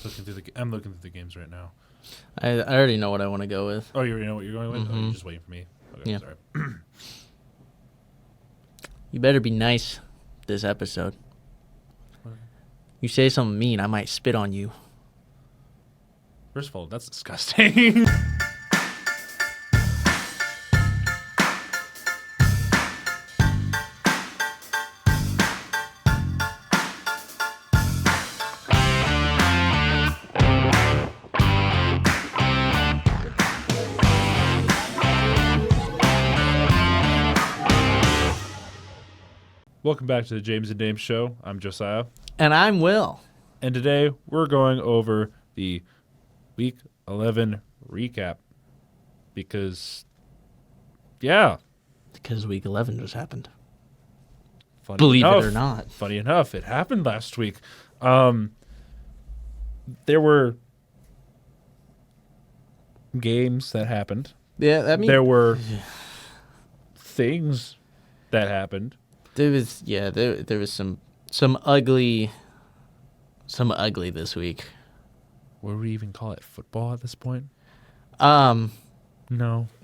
I'm looking through the games right now. I already know what I want to go with. Oh, you already know what you're going with? Mm-hmm. Oh, you're just waiting for me. Okay, Yeah. sorry. You better be nice this episode. What? You say something mean, I might spit on you. First of all, that's disgusting. Welcome back to the James and Dame Show. I'm Josiah. And I'm Will. And today we're going over the Week 11 recap. Because Week 11 just happened. funny Believe enough, it or not. Funny enough, it happened last week. There were games that happened. Yeah, I mean, There were things that happened. there was some ugly this week. Would we even call it football at this point? No.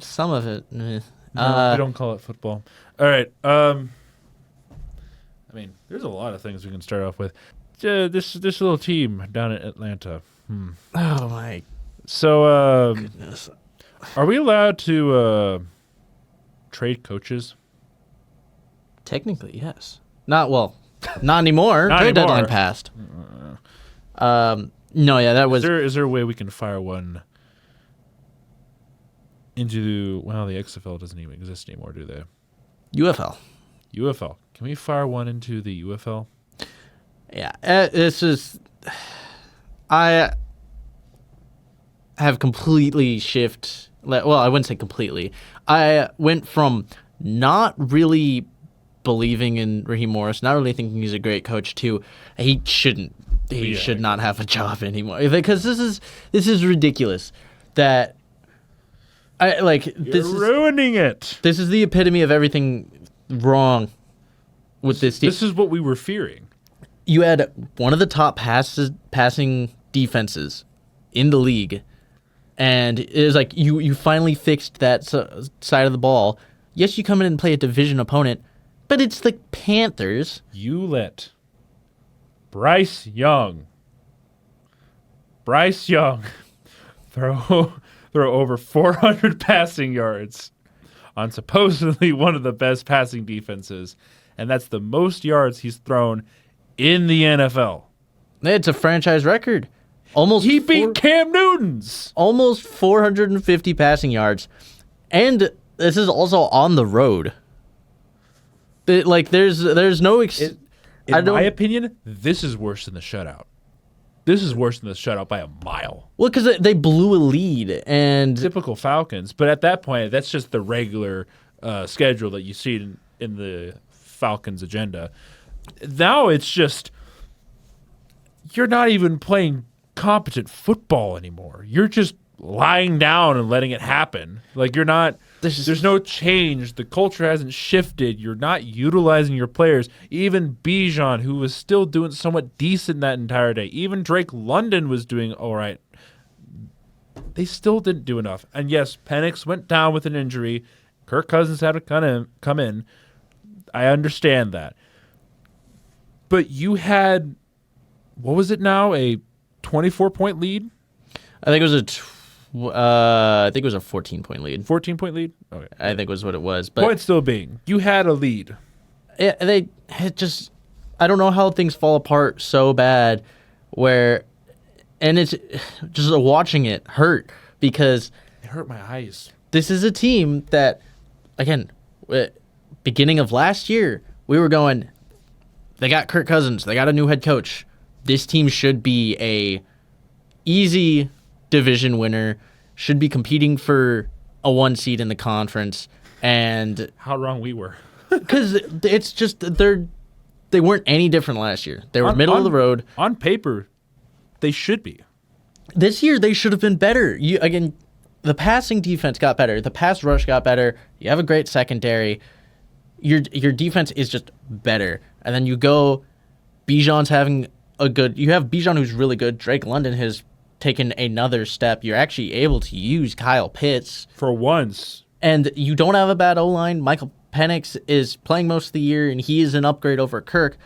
Some of it. No, we don't call it football. All right. I mean, there's a lot of things we can start off with. This little team down in Atlanta. Oh my So, goodness. are we allowed to trade coaches? Technically, yes. Not anymore. Not Trade anymore. deadline passed. No, yeah, that was. Is there a way we can fire one into? Well, the XFL doesn't even exist anymore, do they? UFL. UFL. Can we fire one into the UFL? Yeah, this is. I have completely well, I wouldn't say completely. I went from not really believing in Raheem Morris, not really thinking he's a great coach, to he should not have a job anymore, because this is ridiculous. That You're ruining it. This is the epitome of everything wrong with this team. This is what we were fearing. You had one of the top passing defenses in the league, and it was like you finally fixed that side of the ball. Yes, you come in and play a division opponent, but it's the Panthers. You let Bryce Young throw over 400 passing yards on supposedly one of the best passing defenses, and that's the most yards he's thrown in the NFL. It's a franchise record. He beat Cam Newton's. Almost 450 passing yards, and this is also on the road. There's no. In my opinion, this is worse than the shutout. This is worse than the shutout by a mile. Well, because they blew a lead, and Typical Falcons, but at that point, that's just the regular schedule that you see in the Falcons' agenda. Now it's just you're not even playing competent football anymore. You're just lying down and letting it happen. Like you're not. There's no change. The culture hasn't shifted. You're not utilizing your players. Even Bijan, who was still doing somewhat decent that entire day. Even Drake London was doing all right. They still didn't do enough. And yes, Penix went down with an injury. Kirk Cousins had to come in. I understand that. But you had, what was it now, a 24-point lead? I think it was a 14-point lead. 14-point lead? Okay. I think was what it was. But Point still being, you had a lead. I don't know how things fall apart so bad and it's just watching it hurt, because It hurt my eyes. this is a team that, again, beginning of last year, we were going, they got Kirk Cousins, they got a new head coach. This team should be a easy division winner, should be competing for a 1 seed in the conference, and How wrong we were. because it's just they weren't any different last year. They were middle of the road. On paper, they should be. This year they should have been better. The passing defense got better. The pass rush got better. You have a great secondary. Your defense is just better. And then you go, Bijan's having you have Bijan who's really good. Drake London has taken another step. You're actually able to use Kyle Pitts. For once. And you don't have a bad O-line. Michael Penix is playing most of the year, and he is an upgrade over Kirk.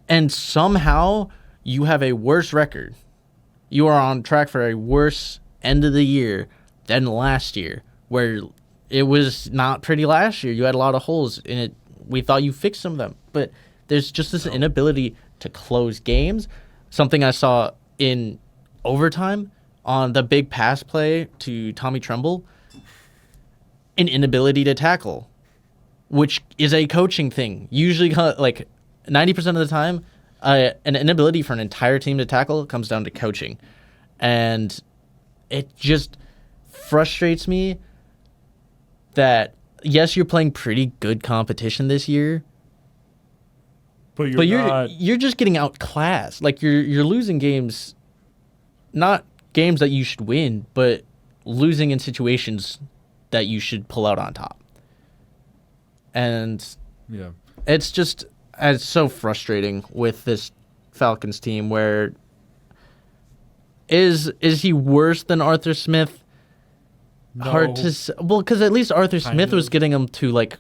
And somehow you have a worse record. You are on track for a worse end of the year than last year, where it was not pretty last year. You had a lot of holes in it. We thought you fixed some of them. But there's just this inability to close games. Something I saw in overtime on the big pass play to Tommy Tremble. An inability to tackle, which is a coaching thing. Usually, like 90% of the time, an inability for an entire team to tackle comes down to coaching. And it just frustrates me that, yes, you're playing pretty good competition this year, But you're just getting outclassed. Like, you're losing games, not games that you should win, but losing in situations that you should pull out on top. And yeah. it's so frustrating with this Falcons team where is he worse than Arthur Smith? No. Hard to say. Well, because at least Arthur Smith was getting them to like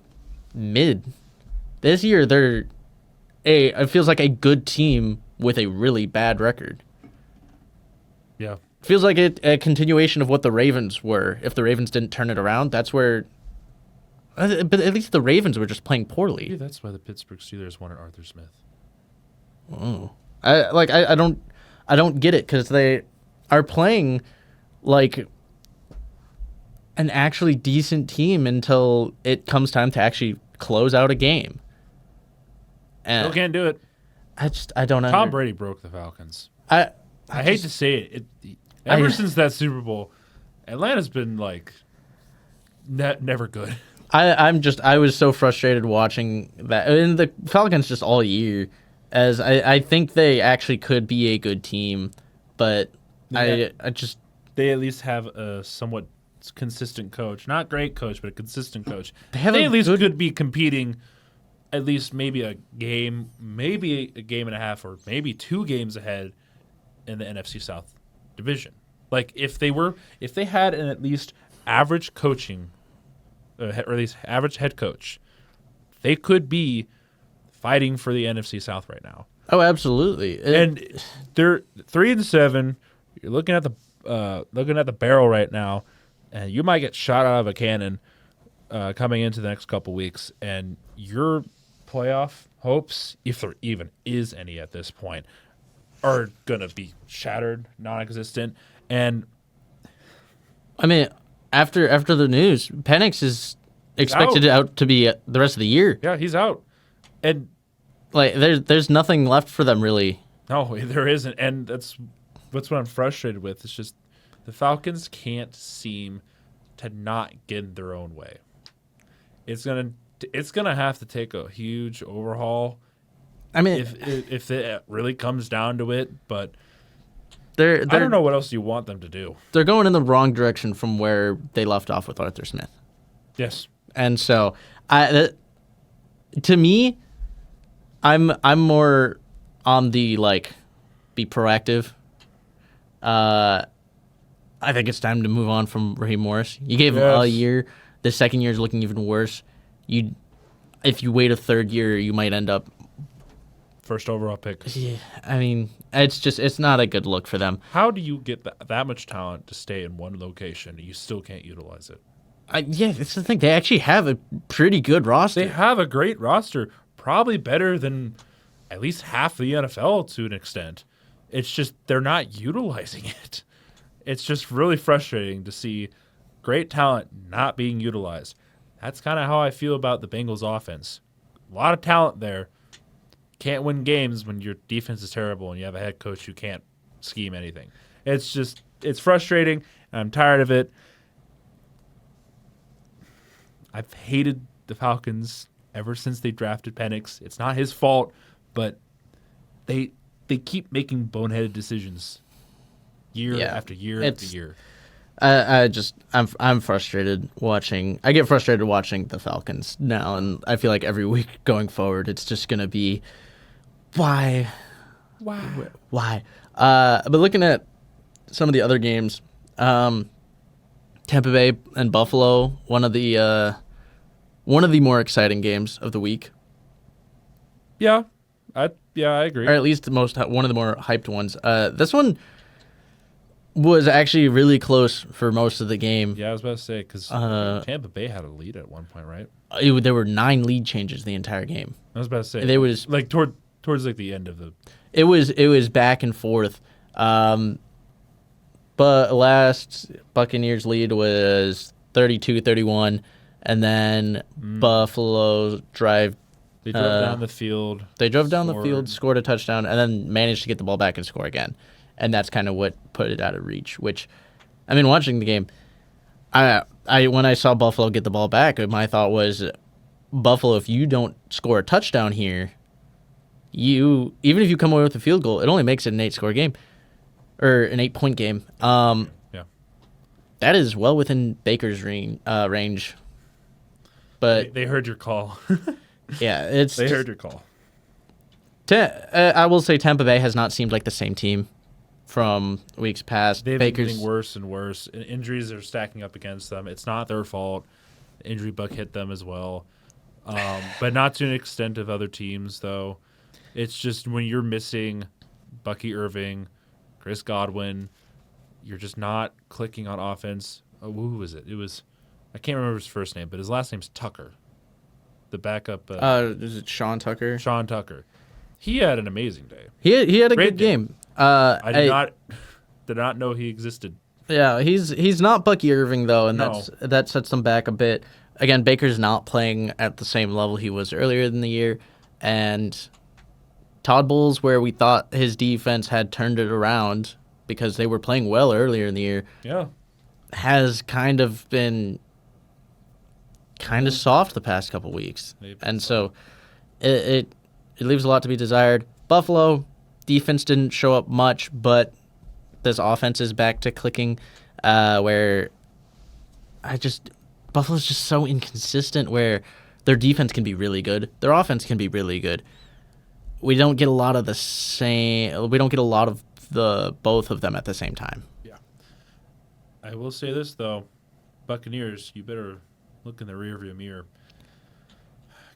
mid. This year it feels like a good team with a really bad record. Yeah. Feels like a continuation of what the Ravens were. If the Ravens didn't turn it around, that's where. But at least the Ravens were just playing poorly. Maybe that's why the Pittsburgh Steelers wanted Arthur Smith. Oh, I don't get it because they are playing like an actually decent team until it comes time to actually close out a game. And Still can't do it. I don't know. Tom Brady broke the Falcons. I hate to say it. Ever since that Super Bowl, Atlanta's been like never good. I was so frustrated watching that. And the Falcons just all year, as I think they actually could be a good team, but Yeah. I just They at least have a somewhat consistent coach. Not great coach, but a consistent coach. They have They a at least good- could be competing at least maybe a game, maybe a game and a half, or maybe 2 games ahead in the NFC South division. Like if they had an at least average coaching, or at least average head coach, they could be fighting for the NFC South right now. Oh, absolutely. And they're 3-7. You're looking at the barrel right now, and you might get shot out of a cannon coming into the next couple weeks, and your playoff hopes, if there even is any at this point, are gonna be shattered, non-existent. And I mean, after the news, Penix is expected out to be the rest of the year. yeah, he's out. And Like there's nothing left for them really. no, there isn't. And that's what I'm frustrated with. It's just the Falcons can't seem to not get in their own way. It's gonna have to take a huge overhaul I mean, if it really comes down to it. But they're I don't know what else you want them to do. they're going in the wrong direction from where they left off with Arthur Smith. Yes, And so, to me, I'm more on the like, be proactive. I think it's time to move on from Raheem Morris. You gave him a Yes. year. The second year is looking even worse. If you wait a third year, you might end up. first overall pick. Yeah, I mean, it's not a good look for them. How do you get that much talent to stay in one location and you still can't utilize it? Yeah, that's the thing. They actually have a pretty good roster. They have a great roster, probably better than at least half the NFL to an extent. It's just they're not utilizing it. It's just really frustrating to see great talent not being utilized. That's kind of how I feel about the Bengals offense. A lot of talent there. Can't win games when your defense is terrible and you have a head coach who can't scheme anything. It's frustrating. And I'm tired of it. I've hated the Falcons ever since they drafted Penix. It's not his fault, but they keep making boneheaded decisions year Yeah, after year after it's- year. I'm frustrated watching. I get frustrated watching the Falcons now, and I feel like every week going forward, it's just gonna be why Why? But looking at some of the other games, Tampa Bay and Buffalo, one of the more exciting games of the week, Yeah, I agree. or at least one of the more hyped ones. This one was actually really close for most of the game. Yeah, I was about to say because Tampa Bay had a lead at one point, right? There were 9 lead changes the entire game. I was about to say There was like towards like the end of the. It was back and forth. But last Buccaneers lead was 32-31, and then Buffalo drive. They drove down the field. They drove down the scored. field, scored a touchdown, and then managed to get the ball back and score again. And that's kind of what put it out of reach. Which, I mean, watching the game, I when I saw Buffalo get the ball back, my thought was, Buffalo, if you don't score a touchdown here, even if you come away with a field goal, it only makes it an 8-score game or an 8-point game. Yeah. That is well within Baker's range. But They heard your call. yeah, They heard your call. I will say Tampa Bay has not seemed like the same team from weeks past. They've been Baker's getting worse and worse. Injuries are stacking up against them. It's not their fault. The injury bug hit them as well, but not to an extent of other teams, though. It's just when you're missing Bucky Irving, Chris Godwin, you're just not clicking on offense. Oh, who was it? It was I can't remember his first name, but his last name's Tucker, the backup. is it Sean Tucker? Sean Tucker. He had an amazing day. He had a Great good day. game. I did not know he existed. Yeah, he's not Bucky Irving though, and No. that sets them back a bit. Again, Baker's not playing at the same level he was earlier in the year, and Todd Bowles, where we thought his defense had turned it around because they were playing well earlier in the year, Yeah. has kind of been kind of soft the past couple weeks, They've- and so it leaves a lot to be desired. Buffalo defense didn't show up much, but this offense is back to clicking. Where Buffalo's just so inconsistent. Where their defense can be really good, their offense can be really good. We don't get a lot of the same. We don't get a lot of the both of them at the same time. Yeah. I will say this though, Buccaneers, you better look in the rearview mirror.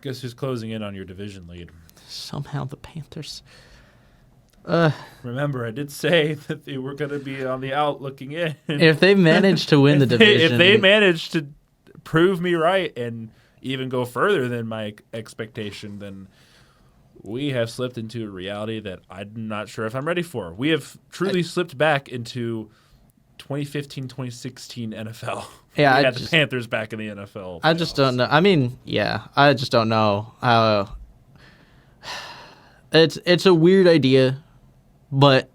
Guess who's closing in on your division lead? Somehow the Panthers. Remember, I did say that they were going to be on the out looking in. If they manage to win the division, If they manage to prove me right and even go further than my expectation, then we have slipped into a reality that I'm not sure if I'm ready for. We have truly slipped back into 2015, 2016 NFL. Yeah, we had the Panthers back in the NFL. I just don't know. I mean, yeah, I just don't know how. It's a weird idea, but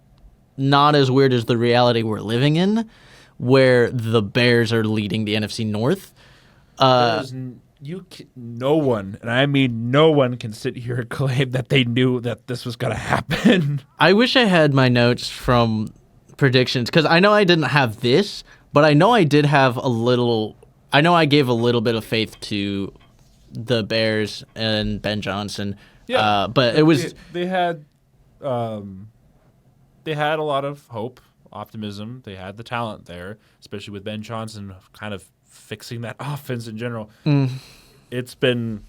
not as weird as the reality we're living in, where the Bears are leading the NFC North. No one, and I mean no one, can sit here and claim that they knew that this was going to happen. I wish I had my notes from predictions, because I know I didn't have this, but I know I did have a little. I know I gave a little bit of faith to the Bears and Ben Johnson. Yeah, but it was they had a lot of hope, optimism. They had the talent there, especially with Ben Johnson kind of fixing that offense in general. It's been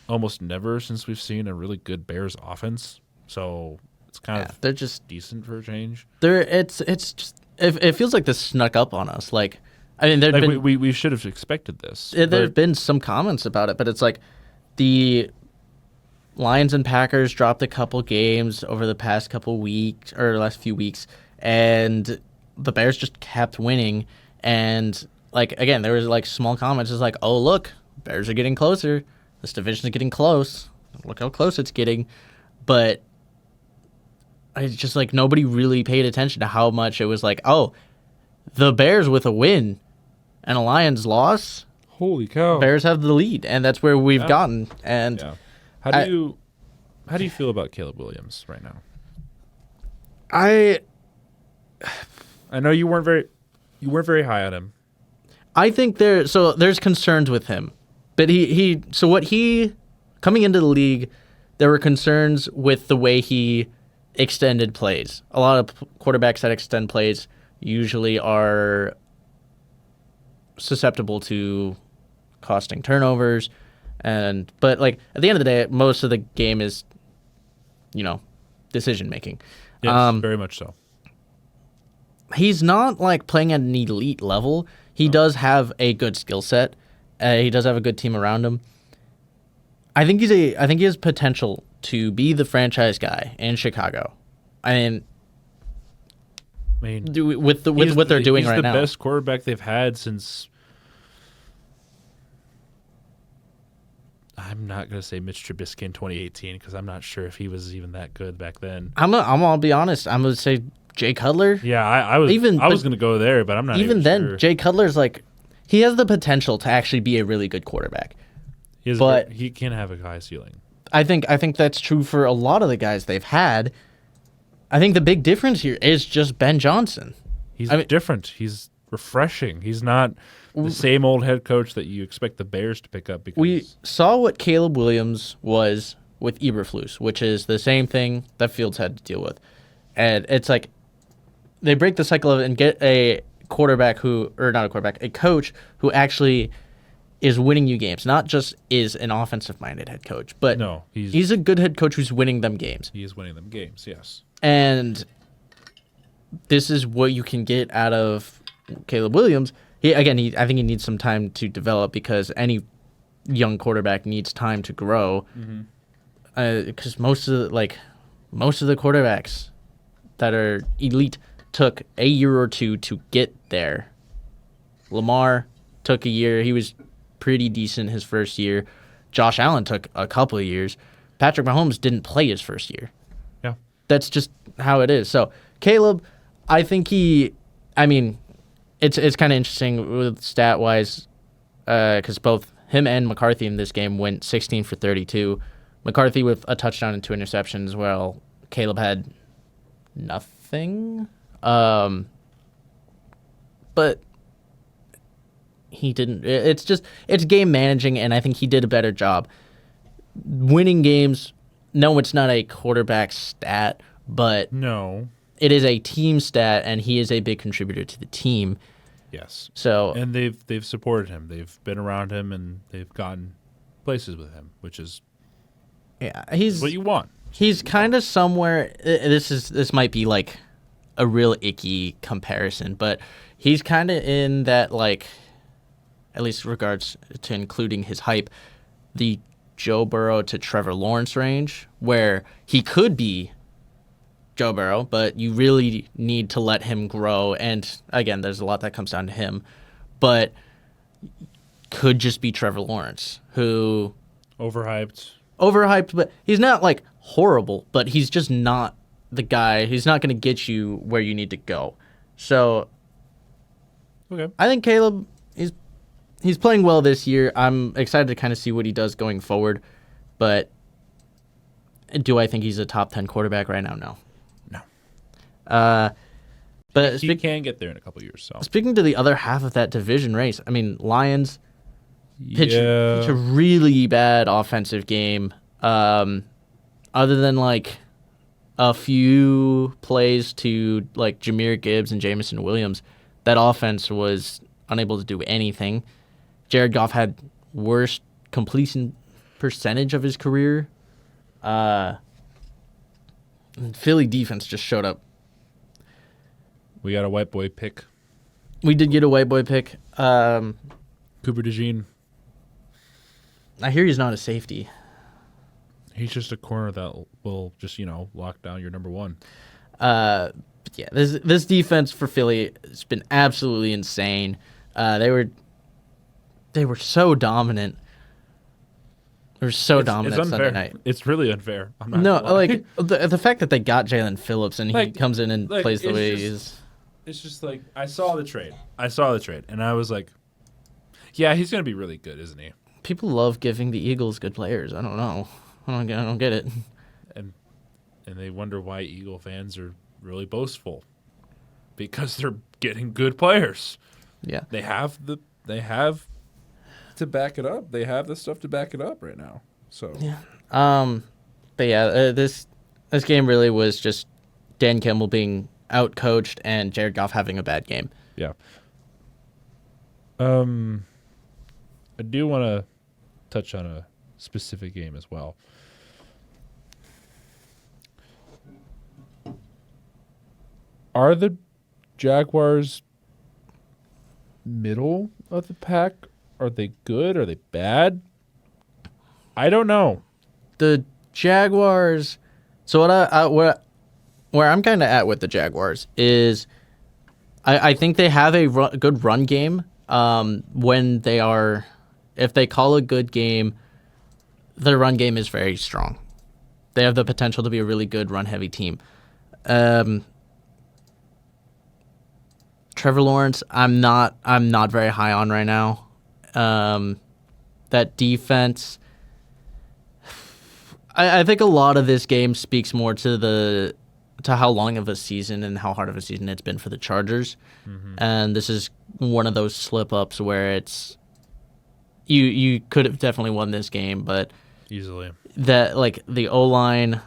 almost never since we've seen a really good Bears offense, so it's kind of they're just decent for a change. it's just it feels like this snuck up on us. Like, I mean, there'd Like been we should have expected this. there've but been some comments about it, but it's like the Lions and Packers dropped a couple games over the past couple weeks or last few weeks, and the Bears just kept winning. And like again, there was like small comments, it's like, oh look, Bears are getting closer. This division is getting close. Look how close it's getting. But it's just like nobody really paid attention to how much it was like, oh, the Bears with a win and a Lions loss. holy cow! Bears have the lead, and that's where we've Yeah. gotten. And Yeah. How do you feel about Caleb Williams right now? I know you weren't very high on him. think there's concerns with him, but he coming into the league, there were concerns with the way he extended plays. A lot of quarterbacks that extend plays usually are susceptible to costing turnovers, but like at the end of the day, most of the game is, decision making. Yes, very much so. He's not like playing at an elite level. He does have a good skill set. He does have a good team around him. I think he has potential to be the franchise guy in Chicago. I mean, with what they're doing right now, he's the best quarterback they've had since. I'm not gonna say Mitch Trubisky in 2018 because I'm not sure if he was even that good back then. I'm gonna be honest. I'm gonna say Jay Cutler. Yeah, I was gonna go there, but I'm not even then. Sure. Jay Cutler's like, he has the potential to actually be a really good quarterback. But he can have a high ceiling. I think that's true for a lot of the guys they've had. I think the big difference here is just Ben Johnson. He's different. He's refreshing. He's not the same old head coach that you expect the Bears to pick up. Because we saw what Caleb Williams was with Eberflus, which is the same thing that Fields had to deal with. And it's like they break the cycle of it and get a coach who actually is winning you games, not just is an offensive-minded head coach, but no, he's a good head coach who's winning them games. He is winning them games, yes. And this is what you can get out of Caleb Williams. I think he needs some time to develop because any young quarterback needs time to grow. Because most of the quarterbacks that are elite took a year or two to get there. Lamar took a year. He was pretty decent his first year. Josh Allen took a couple of years. Patrick Mahomes didn't play his first year. Yeah. That's just how it is. So Caleb, I think it's kind of interesting with stat-wise because both him and McCarthy in this game went 16 for 32. McCarthy with a touchdown and 2 interceptions, while Caleb had nothing. But he didn't. It's game managing, and I think he did a better job. Winning games, no, it's not a quarterback stat, but no, it is a team stat, and he is a big contributor to the team. Yes. So and they've supported him. They've been around him, and they've gotten places with him, which is he's what you want. He's kind of somewhere. This might be like a real icky comparison, but he's kind of in that, like, at least regards to including his hype, the Joe Burrow to Trevor Lawrence range, where he could be Joe Burrow, but you really need to let him grow. And again, there's a lot that comes down to him, but could just be Trevor Lawrence, who overhyped, but he's not like horrible, but he's just not the guy. He's not going to get you where you need to go. So okay, I think Caleb, he's playing well this year. I'm excited to kind of see what he does going forward. But do I think he's a top 10 quarterback right now? No. But he can get there in a couple years. So speaking to the other half of that division race, I mean, Lions pitched a really bad offensive game. Other than like a few plays to like Jahmyr Gibbs and Jameson Williams, that offense was unable to do anything. Jared Goff had worst completion percentage of his career. Philly defense just showed up. We got a white boy pick. We did get a white boy pick. Cooper DeJean. I hear he's not a safety. He's just a corner that will just, lock down your number one. But yeah, this defense for Philly has been absolutely insane. They were so dominant. They were so dominant Sunday night. It's really unfair. I'm not like the fact that they got Jalen Phillips and he comes in and plays the way he is. It's just like I saw the trade, and I was like, yeah, he's gonna be really good, isn't he? People love giving the Eagles good players. I don't know. I don't get it. And they wonder why Eagle fans are really boastful, because they're getting good players. Yeah, they have to back it up. They have the stuff to back it up right now. So yeah. But yeah, this This game really was just Dan Campbell being outcoached and Jared Goff having a bad game. Yeah. I do want to touch on a specific game as well. Are the Jaguars middle of the pack? Are they good? Are they bad? I don't know. The Jaguars. So where I'm kind of at with the Jaguars is, I think they have a good run game. When they are, if they call a good game, their run game is very strong. They have the potential to be a really good run heavy team. Trevor Lawrence, I'm not very high on right now. That defense, I think a lot of this game speaks more to how long of a season and how hard of a season it's been for the Chargers. Mm-hmm. And this is one of those slip ups where it's you could have definitely won this game, but easily that like the O-line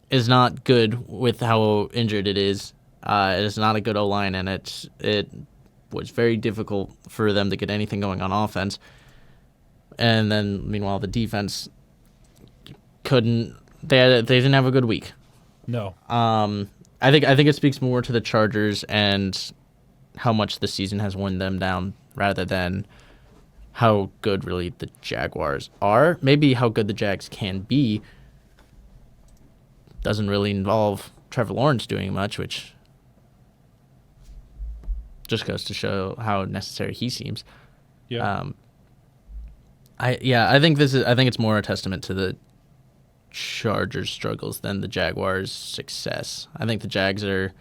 is not good with how injured it is. It is not a good O-line, and it was very difficult for them to get anything going on offense. And then, meanwhile, the defense couldn't. They didn't have a good week. No. I think it speaks more to the Chargers and how much the season has worn them down, rather than how good really the Jaguars are. Maybe how good the Jags can be doesn't really involve Trevor Lawrence doing much, which just goes to show how necessary he seems. Yeah. I think it's more a testament to the Chargers' struggles than the Jaguars' success. I think the Jags are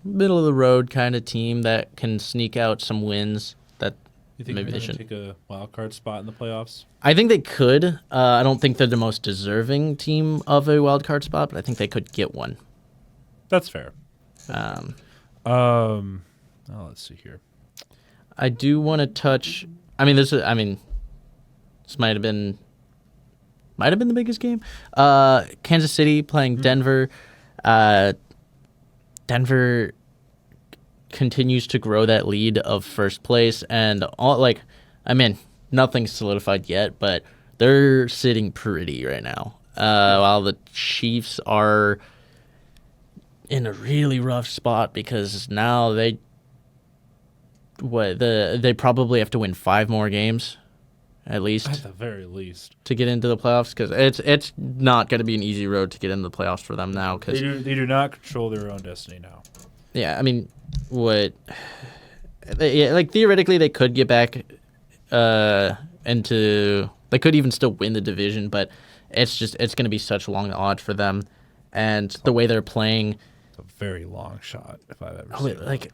middle of the road kind of team that can sneak out some wins that you think maybe they should take a wild card spot in the playoffs? I think they could. I don't think they're the most deserving team of a wild card spot, but I think they could get one. That's fair. Let's see here. I do want to touch. This might have been the biggest game. Kansas City playing Denver. Denver continues to grow that lead of first place, and nothing's solidified yet, but they're sitting pretty right now. While the Chiefs are in a really rough spot because now they probably have to win 5 more games at least, at the very least, to get into the playoffs, because it's not going to be an easy road to get into the playoffs for them now, because they do not control their own destiny now. Yeah, theoretically they could get back into, they could even still win the division, but it's going to be such long odds for them, and the way they're playing, it's a very long shot if I've ever seen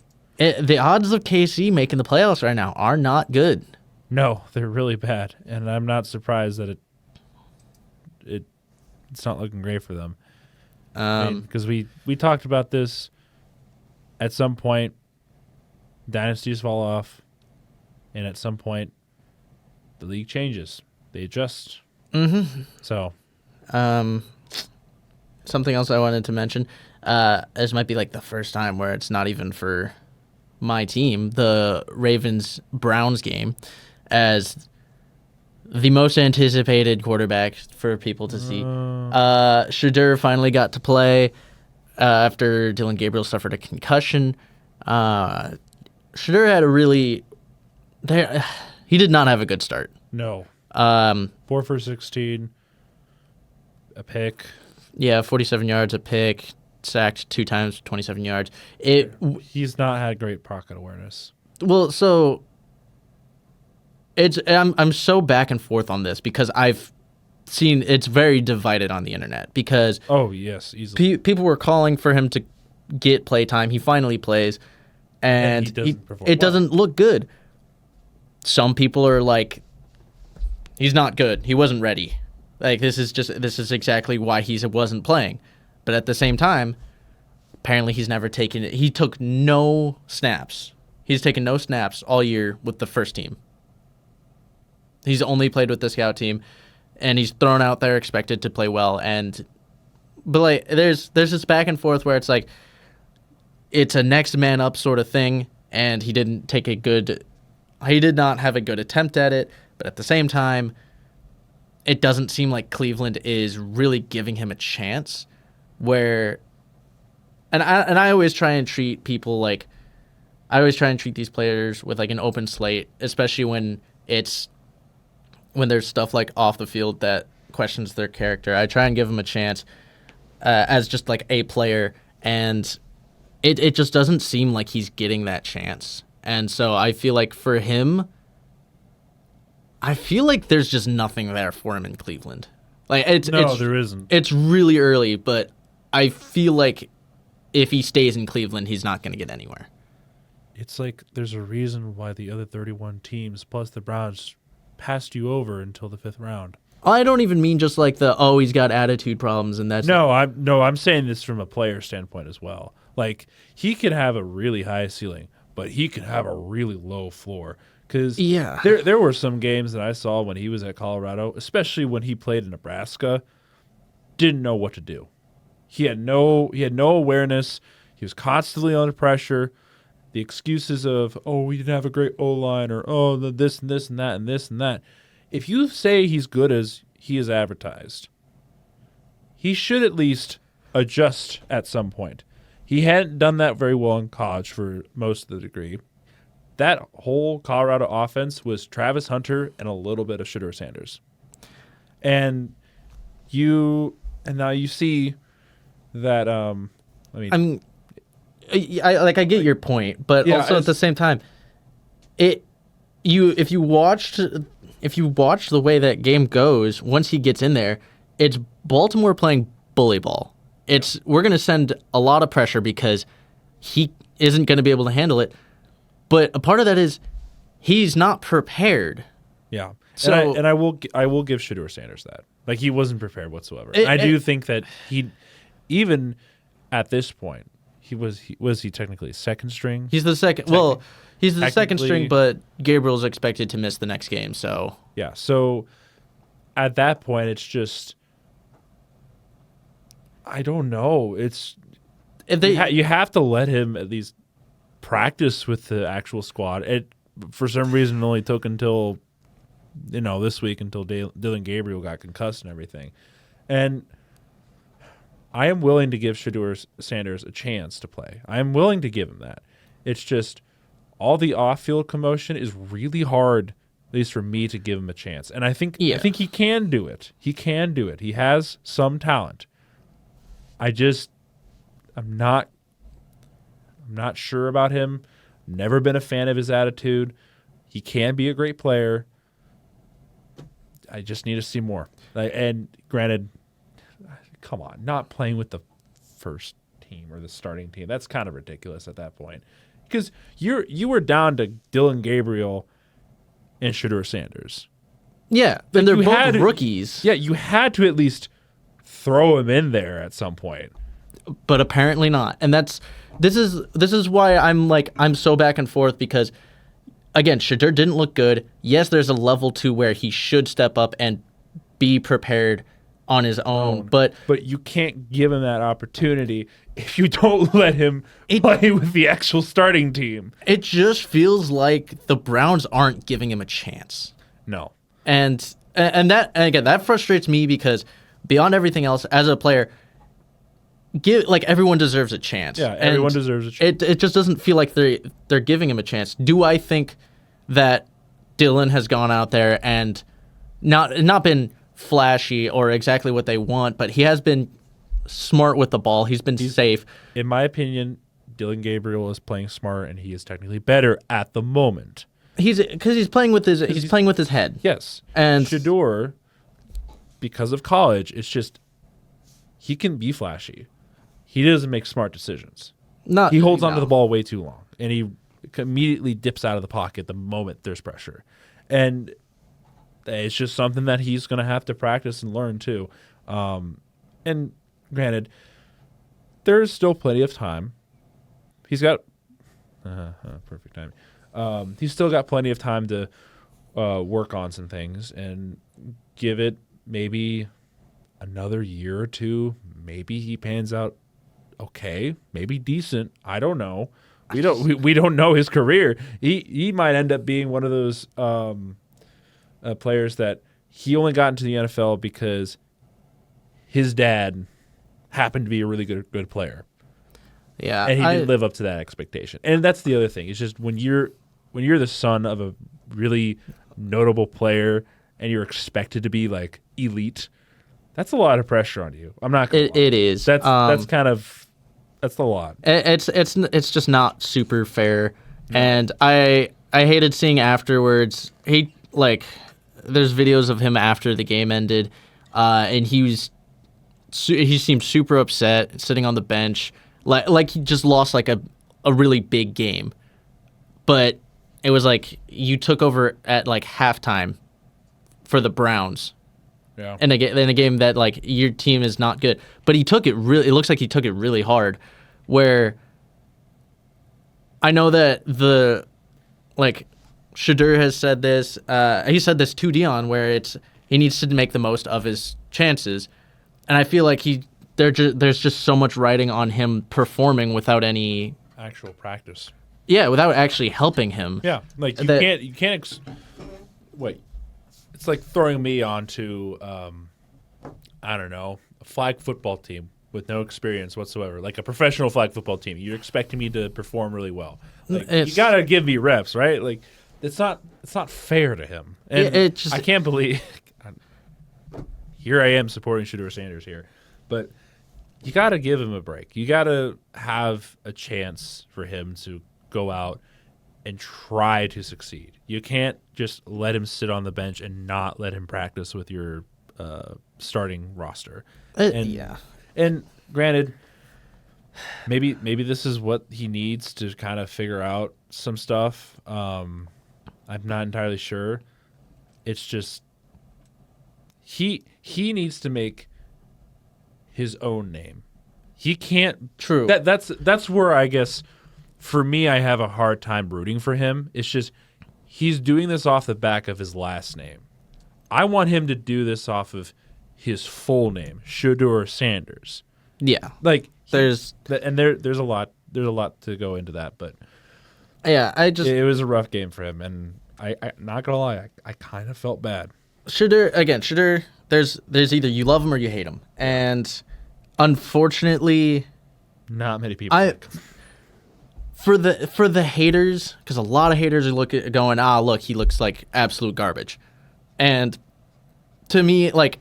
the odds of KC making the playoffs right now are not good. No, they're really bad, and I'm not surprised that it's not looking great for them. Because we talked about this. At some point, dynasties fall off, and at some point, the league changes. They adjust. Mm-hmm. So, something else I wanted to mention. This might be like the first time where it's not even for my team, the Ravens-Browns game, as the most anticipated quarterback for people to see. Shedeur finally got to play after Dylan Gabriel suffered a concussion. Shedeur had he did not have a good start. No. 4 for 16, a pick. Yeah, 47 yards, a pick, sacked 2 times, 27 yards. He's not had great pocket awareness. Well, so I'm so back and forth on this because I've seen it's very divided on the internet because easily. People were calling for him to get play time. He finally plays, and it doesn't look good. Some people are like, he's not good. He wasn't ready. Like this is exactly why he wasn't playing. But at the same time, apparently he's never taken it. He took no snaps. He's taken no snaps all year with the first team. He's only played with the scout team, and he's thrown out there expected to play well, and But like, there's this back and forth where it's like, it's a next man up sort of thing, and he did not have a good attempt at it. But at the same time, it doesn't seem like Cleveland is really giving him a chance. Where, and I always try and treat people like, I always try and treat these players with like an open slate, especially when there's stuff like off the field that questions their character. I try and give them a chance as just like a player, and it just doesn't seem like he's getting that chance. And so I feel like for him, I feel like there's just nothing there for him in Cleveland. Like there isn't. It's really early, but I feel like if he stays in Cleveland, he's not going to get anywhere. It's like there's a reason why the other 31 teams plus the Browns passed you over until the 5th round. I don't even mean just like he's got attitude problems and that's I'm saying this from a player standpoint as well. Like, he could have a really high ceiling, but he could have a really low floor. Because there were some games that I saw when he was at Colorado, especially when he played in Nebraska, didn't know what to do. He had no awareness. He was constantly under pressure. The excuses of, we didn't have a great O-line, or this and this and that and this and that. If you say he's good as he is advertised, he should at least adjust at some point. He hadn't done that very well in college for most of the degree. That whole Colorado offense was Travis Hunter and a little bit of Shedeur Sanders. And now you see that I get your point, but also at the same time, if you watched the way that game goes, once he gets in there, it's Baltimore playing bully ball. We're going to send a lot of pressure because he isn't going to be able to handle it. But a part of that is he's not prepared. Yeah. So I will give Shedeur Sanders that. Like, he wasn't prepared whatsoever. I do think that he, even at this point, was he technically second string? He's the second. Well, he's the second string, but Gabriel's expected to miss the next game. So yeah. So at that point, it's just, I don't know. It's you have to let him at least practice with the actual squad. It for some reason only took until this week until Dillon Gabriel got concussed and everything, and I am willing to give Shedeur Sanders a chance to play. I am willing to give him that. It's just all the off-field commotion is really hard, at least for me, to give him a chance. And I think he can do it. He can do it. He has some talent. I'm not sure about him. Never been a fan of his attitude. He can be a great player. I just need to see more. And granted, come on, not playing with the first team or the starting team. That's kind of ridiculous at that point. Because you were down to Dillon Gabriel and Shedeur Sanders. Yeah, and they're both rookies. Yeah, you had to at least throw him in there at some point. But apparently not. And this is why I'm so back and forth, because again, Shedeur didn't look good. Yes, there's a level to where he should step up and be prepared on his own, but you can't give him that opportunity if you don't let him play with the actual starting team. It just feels like the Browns aren't giving him a chance. No. And that frustrates me, because beyond everything else, as a player, everyone deserves a chance. Yeah, everyone deserves a chance. It just doesn't feel like they're giving him a chance. Do I think that Dillon has gone out there and not been flashy or exactly what they want, but he has been smart with the ball. He's been safe. In my opinion, Dillon Gabriel is playing smart, and he is technically better at the moment. He's playing with his head. Yes. And Shedeur, because of college, it's just he can be flashy. He doesn't make smart decisions. He holds onto the ball way too long, and he immediately dips out of the pocket the moment there's pressure. And it's just something that he's going to have to practice and learn too. And granted, there's still plenty of time. He's got perfect time. He's still got plenty of time to work on some things and give it maybe another year or two, maybe he pans out okay, maybe decent. I don't know. We don't know his career. He might end up being one of those players that he only got into the NFL because his dad happened to be a really good player. Yeah, And he didn't live up to that expectation. And that's the other thing. It's just when you're the son of a really notable player and you're expected to be like elite, that's a lot of pressure on you. I'm not gonna lie. It is. That's a lot. It's just not super fair, and I hated seeing afterwards. There's videos of him after the game ended, and he seemed super upset, sitting on the bench, like he just lost like a really big game, but it was like you took over at like halftime for the Browns. Yeah. In a game that like your team is not good, but he took it really. It looks like he took it really hard. Where I know that Shedeur has said this. He said this to Dion, where he needs to make the most of his chances, and I feel like there's just so much riding on him performing without any Actual practice. Yeah, without actually helping him. Yeah, like you can't. Wait, it's like throwing me onto, I don't know, a flag football team with no experience whatsoever, like a professional flag football team. You're expecting me to perform really well. Like, you gotta give me reps, right? Like it's not fair to him. And I can't believe. Here I am supporting Shedeur Sanders here, but you gotta give him a break. You gotta have a chance for him to go out and try to succeed. You can't just let him sit on the bench and not let him practice with your starting roster. And granted, maybe this is what he needs to kind of figure out some stuff. I'm not entirely sure. It's just he needs to make his own name. He can't. True. That's where I guess for me I have a hard time rooting for him. It's just he's doing this off the back of his last name. I want him to do this off of his full name, Shedeur Sanders. Yeah. Like there's a lot to go into that, but yeah, it was a rough game for him, and I not gonna lie, I kind of felt bad. Shedeur, there's either you love him or you hate him, and unfortunately, not many people like him. For the haters, because a lot of haters are going, look, he looks like absolute garbage, and to me, like,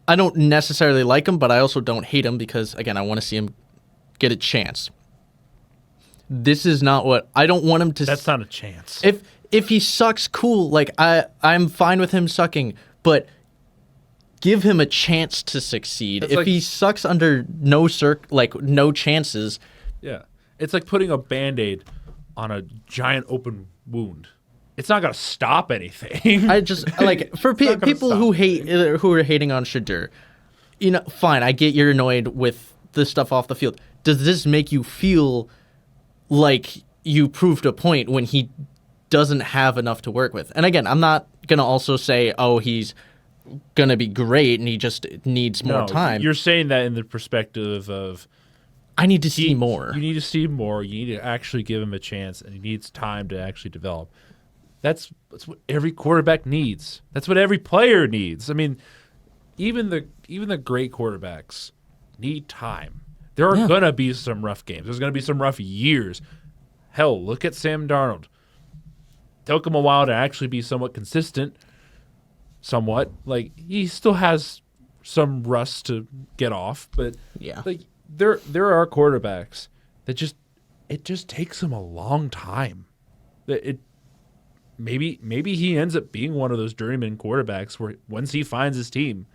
I don't necessarily like him, but I also don't hate him because, again, I want to see him get a chance. This is not what I don't want him to. That's not a chance. If he sucks, cool. Like I'm fine with him sucking, but give him a chance to succeed. If he sucks under no chances. Yeah, it's like putting a Band-Aid on a giant open wound. It's not gonna stop anything. I just like for people who are hating on Shedeur, fine. I get you're annoyed with the stuff off the field. Does this make you feel like you proved a point when he doesn't have enough to work with? And again, I'm not gonna also say, he's gonna be great and he just needs more time. You're saying that in the perspective of I need to see more. You need to see more. You need to actually give him a chance, and he needs time to actually develop. That's what every quarterback needs. That's what every player needs. I mean, even the great quarterbacks need time. There are gonna be some rough games. There's gonna be some rough years. Hell, look at Sam Darnold. Took him a while to actually be somewhat consistent. Somewhat. Like, he still has some rust to get off, but like there are quarterbacks that it just takes them a long time. Maybe he ends up being one of those journeyman quarterbacks where once he finds his team,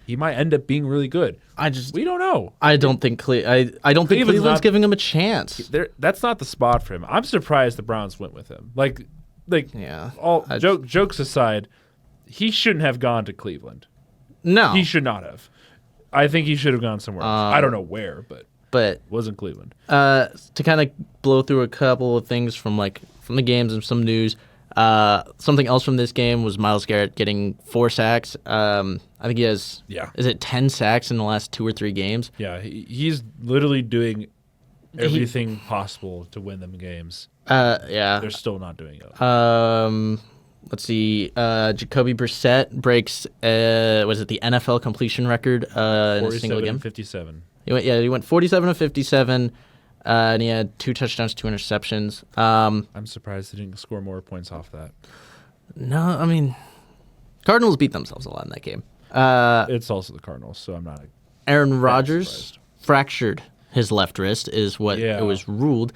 he might end up being really good. We don't know. I don't think Cleveland's giving him a chance. That's not the spot for him. I'm surprised the Browns went with him. Jokes aside, he shouldn't have gone to Cleveland. No, he should not have. I think he should have gone somewhere else. I don't know where, but it wasn't Cleveland. To kind of blow through a couple of things from the games and some news. Something else from this game was Myles Garrett getting 4 sacks. I think he has, is it 10 sacks in the last 2 or 3 games? Yeah, he's literally doing everything possible to win them games. Yeah. They're still not doing it. Let's see. Jacoby Brissett breaks, was it the NFL completion record in a single game? 57. He went 47 of 57, and he had 2 touchdowns, 2 interceptions. I'm surprised they didn't score more points off that. No, I mean, Cardinals beat themselves a lot in that game. It's also the Cardinals, so I'm not. Aaron Rodgers fractured his left wrist, is what it was ruled.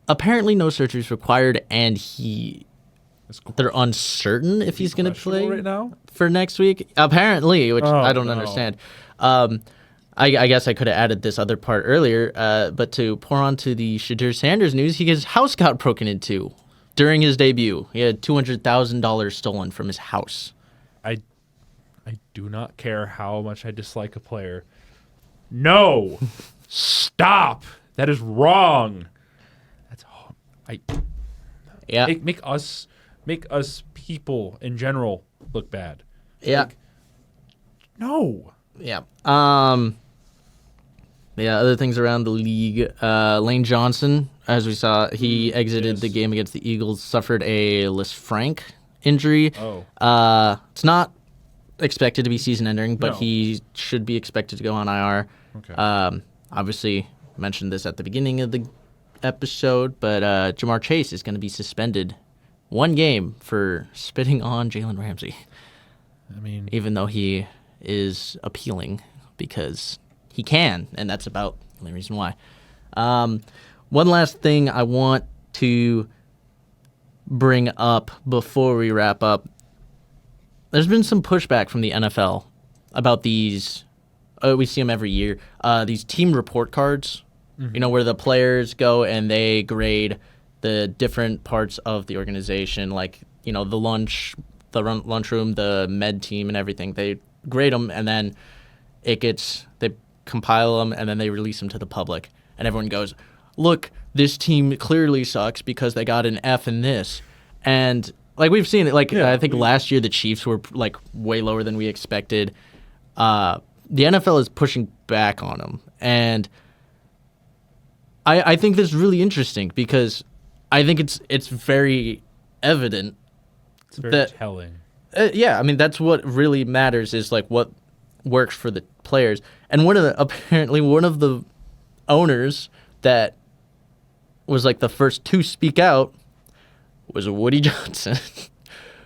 Apparently, no surgery is required, and they're uncertain if he's going to play right now for next week. Apparently, which I don't understand. I guess I could have added this other part earlier, but to pour onto the Shadur Sanders news, his house got broken into during his debut. He had $200,000 stolen from his house. I do not care how much I dislike a player. No, stop. That is wrong. That's make us people in general look bad. Yeah. No. Yeah. Other things around the league. Lane Johnson, as we saw, he exited the game against the Eagles, suffered a Lisfranc injury. It's not expected to be season-ending, but he should be expected to go on IR. Okay. Obviously, mentioned this at the beginning of the episode, but Jamar Chase is going to be suspended 1 game for spitting on Jalen Ramsey. I mean, even though he is appealing because he can, and that's about the only reason why. One last thing I want to bring up before we wrap up. There's been some pushback from the NFL about these. We see them every year. These team report cards, where the players go and they grade the different parts of the organization, like the lunchroom, the med team, and everything. They grade them, and then they compile them, and then they release them to the public. And everyone goes, "Look, this team clearly sucks because they got an F in this." And like we've seen it, I think last year the Chiefs were like way lower than we expected. The NFL is pushing back on them, and I think this is really interesting because I think it's very evident. It's very telling. I mean that's what really matters is like what works for the players. And apparently one of the owners that was like the first to speak out was Woody Johnson.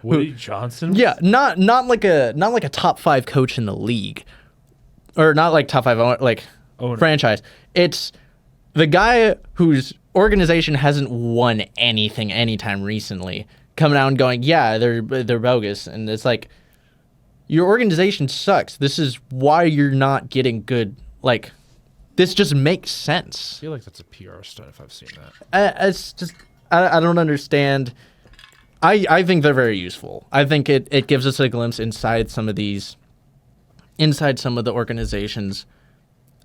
Woody Johnson? Yeah, not like a top 5 coach in the league, or not like top 5 owner. Franchise. It's the guy whose organization hasn't won anything anytime recently coming out and going, yeah, they're bogus, and it's like your organization sucks. This is why you're not getting good. Like, this just makes sense. I feel like that's a PR stunt if I've seen that. It's just I don't understand. I think they're very useful. I think it gives us a glimpse inside some of the organizations.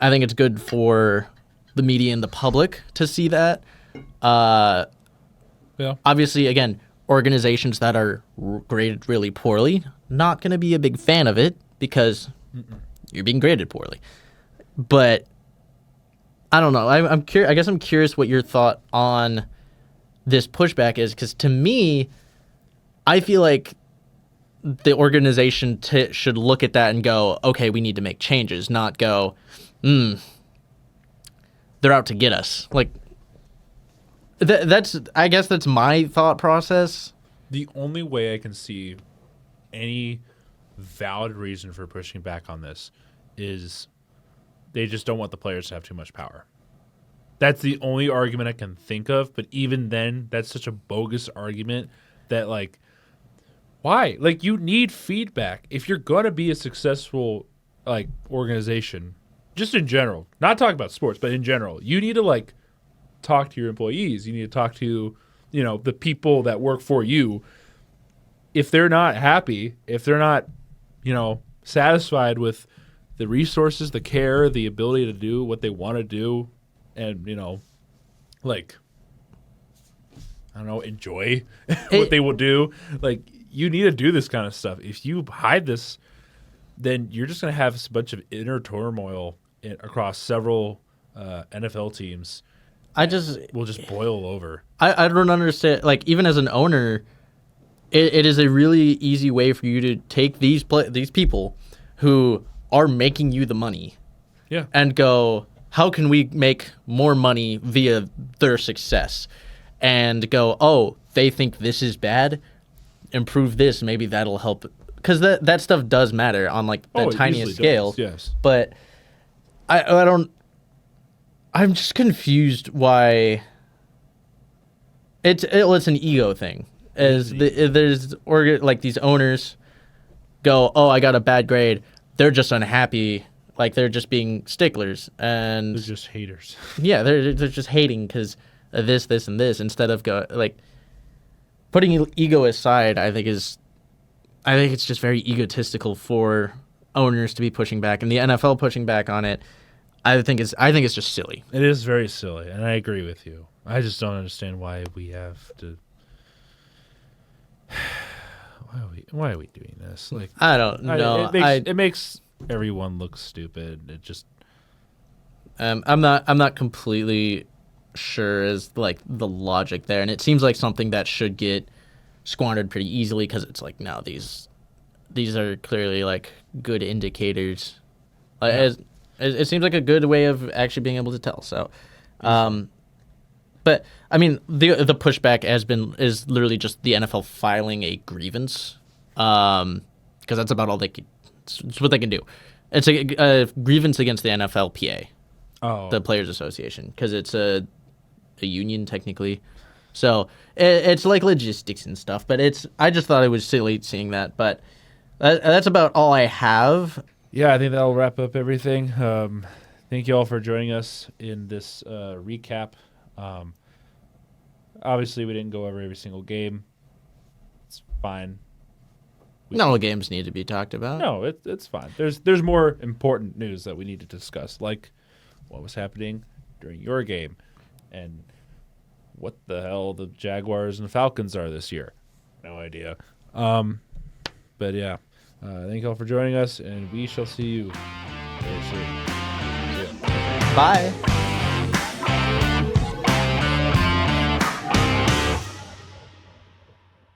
I think it's good for the media and the public to see that. Obviously, again, organizations that are graded really poorly, not going to be a big fan of it because you're being graded poorly. But I don't know. I'm curious. I guess I'm curious what your thought on this pushback is, because to me, I feel like the organization should look at that and go, okay, we need to make changes, not go, they're out to get us. Like, I guess that's my thought process. The only way I can see any valid reason for pushing back on this is they just don't want the players to have too much power. That's the only argument I can think of, but even then, that's such a bogus argument that, like, why? Like, you need feedback. If you're going to be a successful, like, organization, just in general, not talking about sports, but in general, you need to, like, talk to your employees. You need to talk to, the people that work for you. If they're not happy, if they're not, satisfied with the resources, the care, the ability to do what they want to do, and, I don't know, enjoy what they will do. Like, you need to do this kind of stuff. If you hide this, then you're just going to have a bunch of inner turmoil across several NFL teams. Will just boil over. I don't understand. Like, even as an owner, it is a really easy way for you to take these people who are making you the money, Yeah, and go, how can we make more money via their success? And go, oh, they think this is bad, improve this, maybe that'll help. Because that stuff does matter on like the it tiniest usually scale. does, yes. But I'm just confused why it's an ego thing. Like these owners go, oh, I got a bad grade. They're just unhappy. Like they're just being sticklers, and They're just haters. yeah, they're just hating because of this, and this, instead of putting ego aside. I think it's just very egotistical for owners to be pushing back, and the NFL pushing back on it. I think it's just silly. It is very silly, and I agree with you. I just don't understand why we have to. Why are we doing this? Like, I don't know. It makes everyone look stupid. It just. I'm not completely sure as like the logic there, and it seems like something that should get squandered pretty easily because it's like, no, these are clearly like good indicators. It seems like a good way of actually being able to tell. So, but I mean, the pushback is literally just the NFL filing a grievance, because that's about all it's what they can do. It's a grievance against the NFLPA, the Players Association, because it's a union technically. So it's like logistics and stuff. But I just thought it was silly seeing that. But that's about all I have. Yeah, I think that'll wrap up everything. Thank you all for joining us in this recap. Obviously, we didn't go over every single game. It's fine. Not all games need to be talked about. No, it's fine. There's more important news that we need to discuss, like what was happening during your game and what the hell the Jaguars and Falcons are this year. No idea. But yeah. Thank you all for joining us, and we shall see you very soon. See ya. Bye.